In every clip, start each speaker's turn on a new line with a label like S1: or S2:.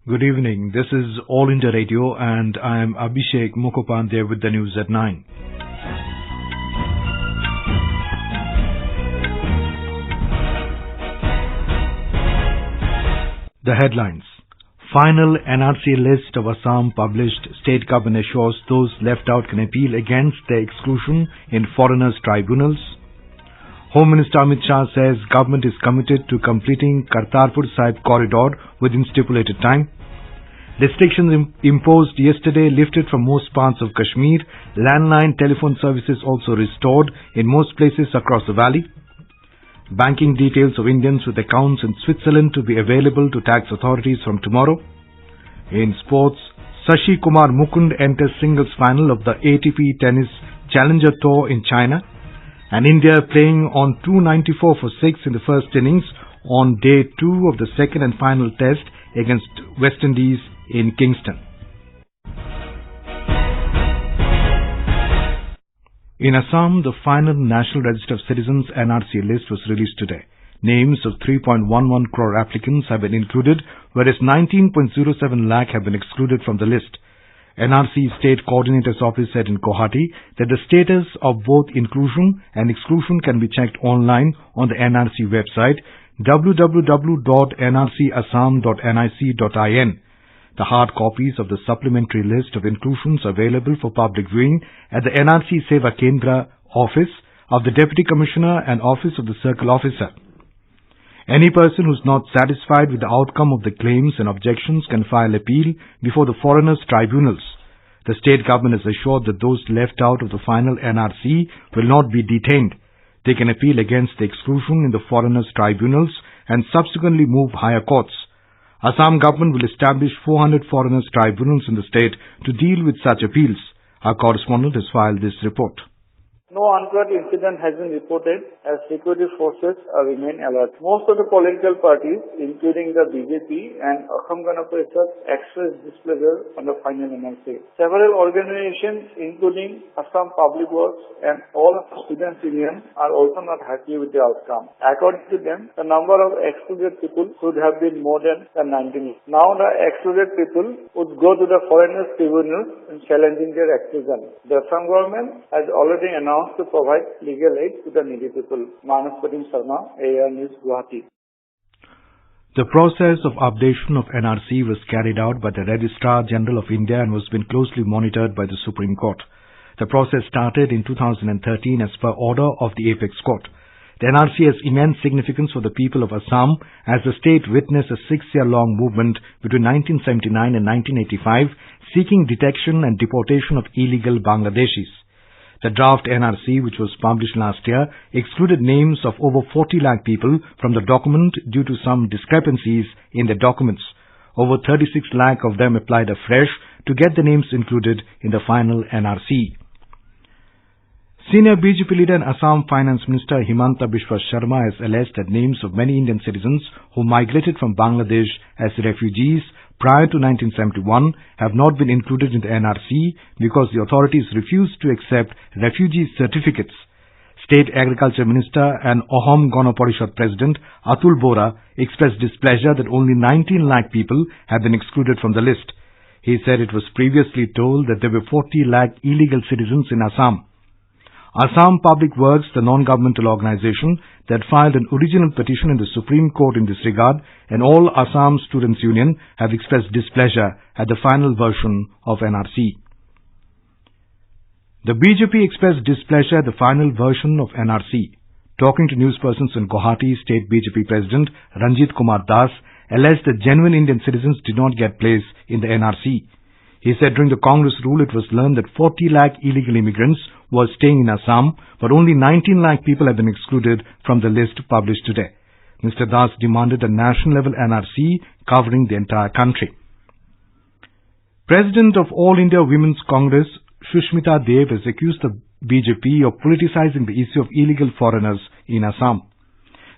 S1: Good evening. This is All India Radio and I am Abhishek Mukhopadhyay with the news at 9. The headlines. Final NRC list of Assam published. State government assures those left out can appeal against their exclusion in Foreigners Tribunals. Home Minister Amit Shah says government is committed to completing Kartarpur Sahib Corridor within stipulated time. Restrictions imposed yesterday lifted from most parts of Kashmir. Landline telephone services also restored in most places across the valley. Banking details of Indians with accounts in Switzerland to be available to tax authorities from tomorrow. In sports, Sasi Kumar Mukund enters singles final of the ATP Tennis Challenger Tour in China. And India playing on 294 for 6 in the first innings on day 2 of the second and final test against West Indies in Kingston. In Assam, the final National Register of Citizens NRC list was released today. Names of 3.11 crore applicants have been included, whereas 19.07 lakh have been excluded from the list. NRC State Coordinator's Office said in Guwahati that the status of both inclusion and exclusion can be checked online on the NRC website www.nrcassam.nic.in. The hard copies of the supplementary list of inclusions are available for public viewing at the NRC Seva Kendra office of the Deputy Commissioner and office of the Circle Officer. Any person who is not satisfied with the outcome of the claims and objections can file appeal before the Foreigners Tribunals. The state government has assured that those left out of the final NRC will not be detained. They can appeal against the exclusion in the Foreigners Tribunals and subsequently move higher courts. Assam government will establish 400 Foreigners Tribunals in the state to deal with such appeals. Our correspondent has filed this report.
S2: No untoward incident has been reported as security forces remain alert. Most of the political parties, including the BJP and Assam Gana Parishad, expressed displeasure on the final NRC. Several organizations, including Assam Public Works and all students' unions, are also not happy with the outcome. According to them, the number of excluded people should have been more than 19. Now the excluded people would go to the Foreigners Tribunals in challenging their exclusion. The Assam government has already announced to provide legal aid to the needy people. Manaspati Sharma, AR News, Guwahati.
S1: The process of updation of NRC was carried out by the Registrar General of India and was been closely monitored by the Supreme Court. The process started in 2013 as per order of the Apex Court. The NRC has immense significance for the people of Assam as the state witnessed a 6-year-long movement between 1979 and 1985 seeking detection and deportation of illegal Bangladeshis. The draft NRC, which was published last year, excluded names of over 40 lakh people from the document due to some discrepancies in the documents. Over 36 lakh of them applied afresh to get the names included in the final NRC. Senior BJP leader and Assam Finance Minister Himanta Biswa Sharma has alleged that names of many Indian citizens who migrated from Bangladesh as refugees prior to 1971 have not been included in the NRC because the authorities refused to accept refugee certificates. State Agriculture Minister and Ahom Gana Parishad President Atul Bora expressed displeasure that only 19 lakh people have been excluded from the list. He said it was previously told that there were 40 lakh illegal citizens in Assam. Assam Public Works, the non-governmental organization that filed an original petition in the Supreme Court in this regard, and all Assam Students' Union have expressed displeasure at the final version of NRC. The BJP expressed displeasure at the final version of NRC. Talking to newspersons in Guwahati, State BJP President Ranjit Kumar Das alleged that genuine Indian citizens did not get place in the NRC. He said during the Congress rule it was learned that 40 lakh illegal immigrants were staying in Assam, but only 19 lakh people have been excluded from the list published today. Mr. Das demanded a national-level NRC covering the entire country. President of All India Women's Congress, Shushmita Dev, has accused the BJP of politicizing the issue of illegal foreigners in Assam.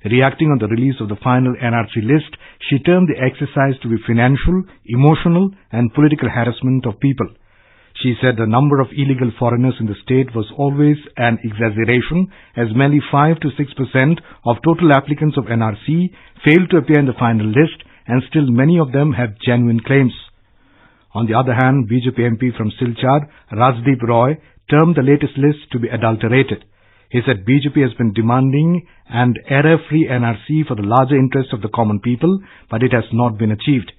S1: Reacting on the release of the final NRC list, she termed the exercise to be financial, emotional and political harassment of people. She said the number of illegal foreigners in the state was always an exaggeration, as merely 5 to 6% of total applicants of NRC failed to appear in the final list, and still many of them have genuine claims. On the other hand, BJP MP from Silchar, Rajdeep Roy, termed the latest list to be adulterated. He said BJP has been demanding an error-free NRC for the larger interest of the common people, but it has not been achieved.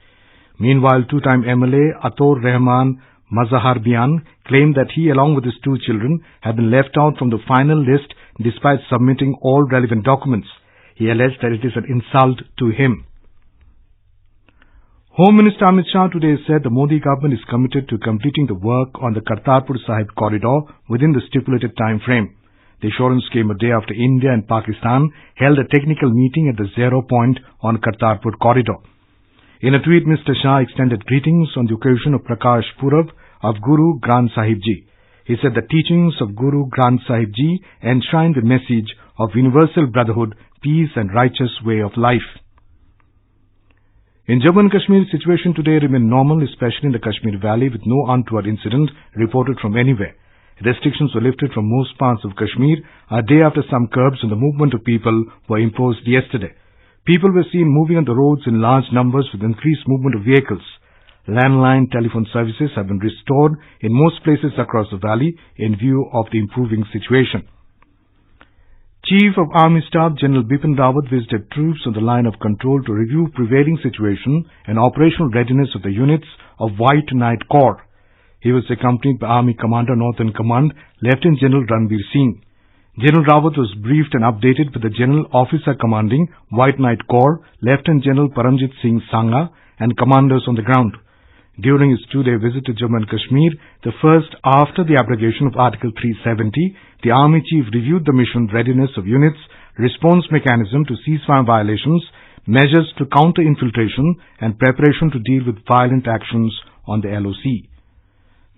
S1: Meanwhile, two-time MLA Ator Rahman Mazaharbian claimed that he, along with his two children, had been left out from the final list despite submitting all relevant documents. He alleged that it is an insult to him. Home Minister Amit Shah today said the Modi government is committed to completing the work on the Kartarpur Sahib Corridor within the stipulated time frame. The assurance came a day after India and Pakistan held a technical meeting at the zero point on Kartarpur Corridor. In a tweet, Mr. Shah extended greetings on the occasion of Prakash Purav of Guru Granth Sahib Ji. He said the teachings of Guru Granth Sahib Ji enshrine the message of universal brotherhood, peace and righteous way of life. In Jammu and Kashmir, the situation today remained normal, especially in the Kashmir Valley, with no untoward incident reported from anywhere. Restrictions were lifted from most parts of Kashmir a day after some curbs on the movement of people were imposed yesterday. People were seen moving on the roads in large numbers with increased movement of vehicles. Landline telephone services have been restored in most places across the valley in view of the improving situation. Chief of Army Staff General Bipin Rawat visited troops on the line of control to review prevailing situation and operational readiness of the units of White Knight Corps. He was accompanied by Army Commander Northern Command Lieutenant General Ranveer Singh. General Rawat was briefed and updated by the General Officer commanding White Knight Corps, Lieutenant General Paramjit Singh Sangha, and commanders on the ground. During his two-day visit to Jammu and Kashmir, the first after the abrogation of Article 370, the Army Chief reviewed the mission readiness of units, response mechanism to ceasefire violations, measures to counter infiltration, and preparation to deal with violent actions on the LOC.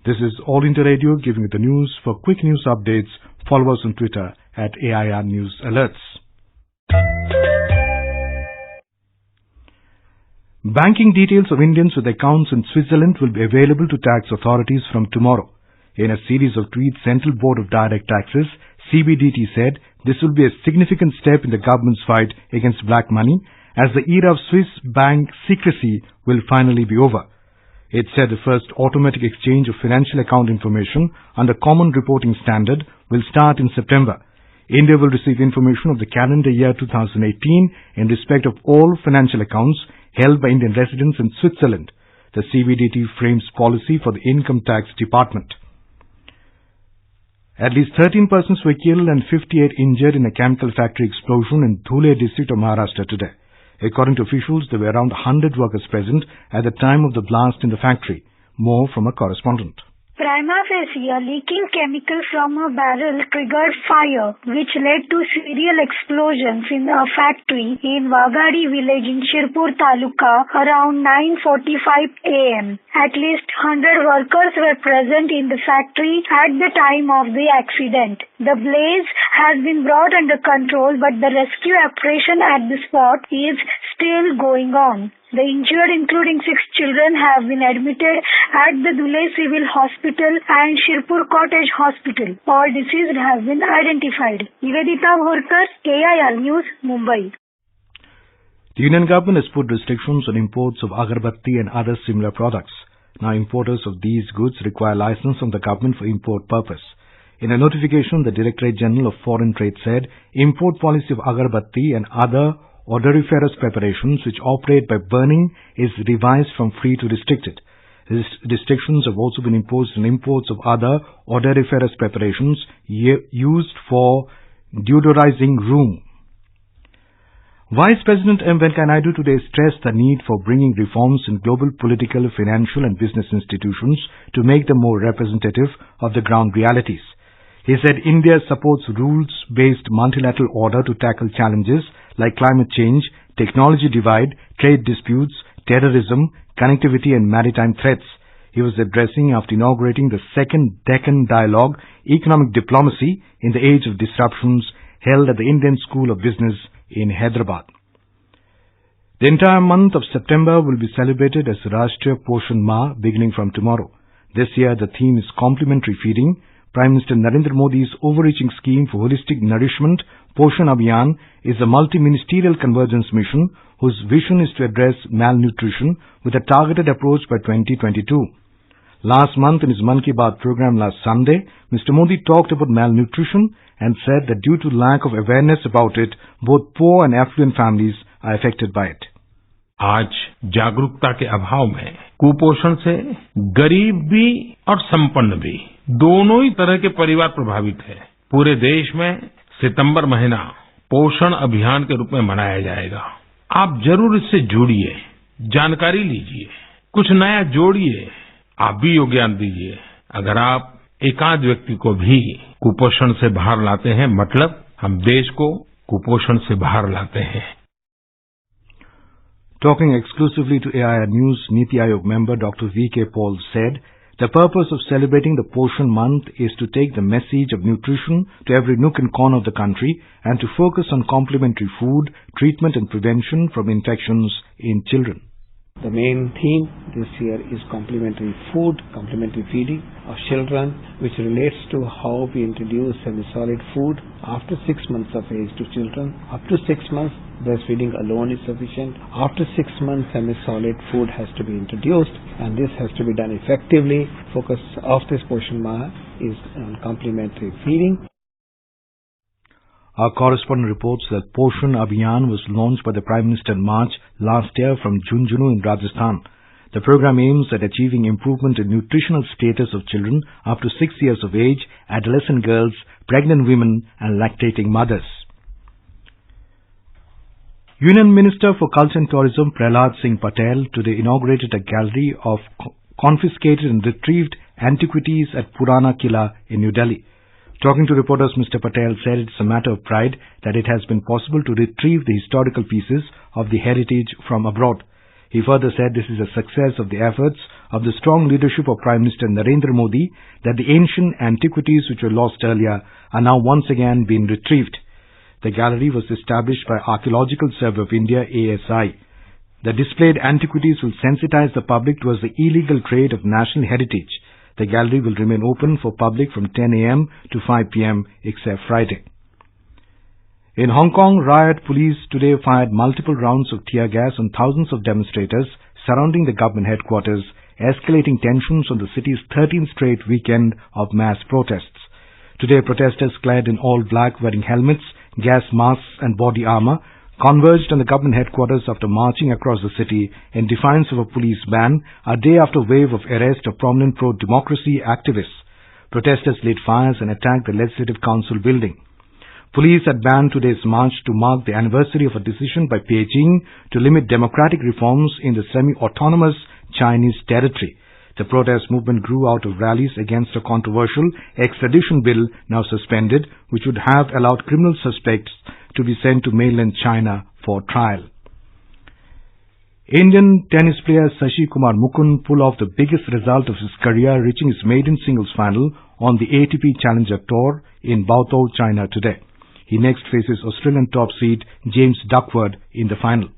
S1: This is All India Radio giving you the news. For quick news updates, follow us on Twitter at AIR News Alerts. Banking details of Indians with accounts in Switzerland will be available to tax authorities from tomorrow. In a series of tweets, Central Board of Direct Taxes, CBDT, said this will be a significant step in the government's fight against black money, as the era of Swiss bank secrecy will finally be over. It said the first automatic exchange of financial account information under Common Reporting Standard will start in September. India will receive information of the calendar year 2018 in respect of all financial accounts held by Indian residents in Switzerland. The CBDT frames policy for the Income Tax Department. At least 13 persons were killed and 58 injured in a chemical factory explosion in Dhule district of Maharashtra today. According to officials, there were around 100 workers present at the time of the blast in the factory. More from a correspondent.
S3: Prima facie, a leaking chemical from a barrel triggered fire, which led to serial explosions in a factory in Wagadi village in Shirpur Taluka around 9:45 a.m. At least 100 workers were present in the factory at the time of the accident. The blaze has been brought under control, but the rescue operation at the spot is still going on. The injured, including 6 children, have been admitted at the Dhule Civil Hospital and Shirpur Cottage Hospital. All deceased have been identified. Nivedita Bhorkar, AIR News, Mumbai.
S1: The Union government has put restrictions on imports of agarbatti and other similar products. Now importers of these goods require license from the government for import purpose. In a notification, the Directorate General of Foreign Trade said import policy of agarbatti and other odoriferous preparations which operate by burning is revised from free to restricted. Restrictions have also been imposed on imports of other odoriferous preparations used for deodorizing room. Vice President M. Venkaiah Naidu today stressed the need for bringing reforms in global political, financial and business institutions to make them more representative of the ground realities. He said India supports rules-based multilateral order to tackle challenges like climate change, technology divide, trade disputes, terrorism, connectivity and maritime threats. He was addressing after inaugurating the second Deccan Dialogue, Economic Diplomacy in the Age of Disruptions, held at the Indian School of Business in Hyderabad. The entire month of September will be celebrated as Rashtriya Poshan Ma beginning from tomorrow. This year the theme is complementary feeding. Prime Minister Narendra Modi's overreaching scheme for holistic nourishment Poshan Abhiyan is a multi-ministerial convergence mission whose vision is to address malnutrition with a targeted approach by 2022. Last month in his Mann Ki Baat program last Sunday, Mr. Modi talked about malnutrition and said that due to lack of awareness about it, both poor and affluent families are affected by it.
S4: आज जागरूकता के अभाव में कुपोषण से गरीब भी और संपन्न भी दोनों ही तरह के परिवार प्रभावित हैं। पूरे देश में सितंबर महीना पोषण अभियान के रूप में मनाया जाएगा। आप जरूर इससे जुड़िए, जानकारी लीजिए, कुछ नया जोड़िए, आप भी योगदान दीजिए। अगर आप एकाध व्यक्ति को भी कुपोषण से बाहर लाते हैं, मतलब हम देश को कुपोषण से बाहर लाते हैं।
S1: Talking exclusively to AIR News, Niti Aayog member Dr. V.K. Paul said, the purpose of celebrating the Poshan month is to take the message of nutrition to every nook and corner of the country and to focus on complementary food, treatment and prevention from infections in children.
S5: The main theme this year is complementary food, complementary feeding of children, which relates to how we introduce semi-solid food after 6 months of age to children. Up to 6 months, breastfeeding alone is sufficient. After 6 months, semi-solid food has to be introduced, and this has to be done effectively. Focus of this Poshan Maha is on complementary feeding.
S1: Our correspondent reports that Poshan Abhiyan was launched by the Prime Minister in March last year from Jhunjhunu in Rajasthan. The program aims at achieving improvement in nutritional status of children up to 6 years of age, adolescent girls, pregnant women and lactating mothers. Union Minister for Culture and Tourism Prahlad Singh Patel today inaugurated a gallery of confiscated and retrieved antiquities at Purana Killa in New Delhi. Talking to reporters, Mr. Patel said it's a matter of pride that it has been possible to retrieve the historical pieces of the heritage from abroad. He further said this is a success of the efforts of the strong leadership of Prime Minister Narendra Modi that the ancient antiquities which were lost earlier are now once again being retrieved. The gallery was established by Archaeological Survey of India, ASI. The displayed antiquities will sensitize the public towards the illegal trade of national heritage. The gallery will remain open for public from 10 a.m. to 5 p.m. except Friday. In Hong Kong, riot police today fired multiple rounds of tear gas on thousands of demonstrators surrounding the government headquarters, escalating tensions on the city's 13th straight weekend of mass protests. Today, protesters clad in all black wearing helmets, gas masks and body armor converged on the government headquarters after marching across the city in defiance of a police ban, a day after a wave of arrest of prominent pro-democracy activists. Protesters lit fires and attacked the Legislative Council building. Police had banned today's march to mark the anniversary of a decision by Beijing to limit democratic reforms in the semi-autonomous Chinese territory. The protest movement grew out of rallies against a controversial extradition bill now suspended, which would have allowed criminal suspects to be sent to mainland China for trial. Indian tennis player Sasi Kumar Mukund pulled off the biggest result of his career, reaching his maiden singles final on the ATP Challenger Tour in Baotou, China today. He next faces Australian top seed James Duckworth in the final.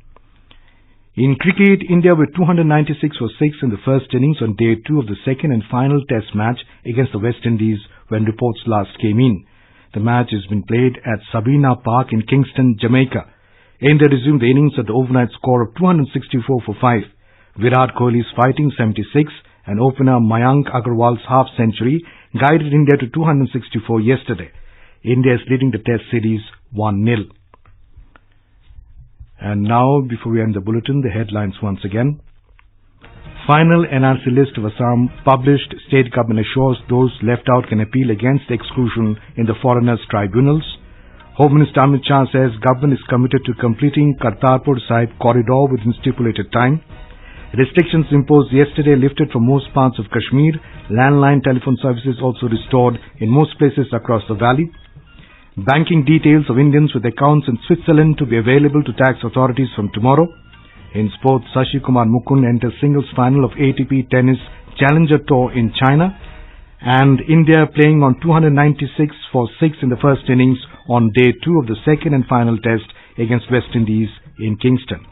S1: In cricket, India were 296 for 6 in the first innings on day 2 of the second and final test match against the West Indies when reports last came in. The match has been played at Sabina Park in Kingston, Jamaica. India resumed the innings at the overnight score of 264 for 5. Virat Kohli's fighting 76 and opener Mayank Agarwal's half-century guided India to 264 yesterday. India is leading the test series 1-0. And now, before we end the bulletin, the headlines once again. Final NRC list of Assam published. State government assures those left out can appeal against exclusion in the Foreigners Tribunals. Home Minister Amit Shah says government is committed to completing Kartarpur Sahib Corridor within stipulated time. Restrictions imposed yesterday lifted from most parts of Kashmir. Landline telephone services also restored in most places across the valley. Banking details of Indians with accounts in Switzerland to be available to tax authorities from tomorrow. In sports, Sasi Kumar Mukund enters singles final of ATP Tennis Challenger Tour in China. And India playing on 296 for 6 in the first innings on day 2 of the second and final test against West Indies in Kingston.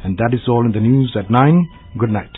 S1: And that is all in the news at 9. Good night.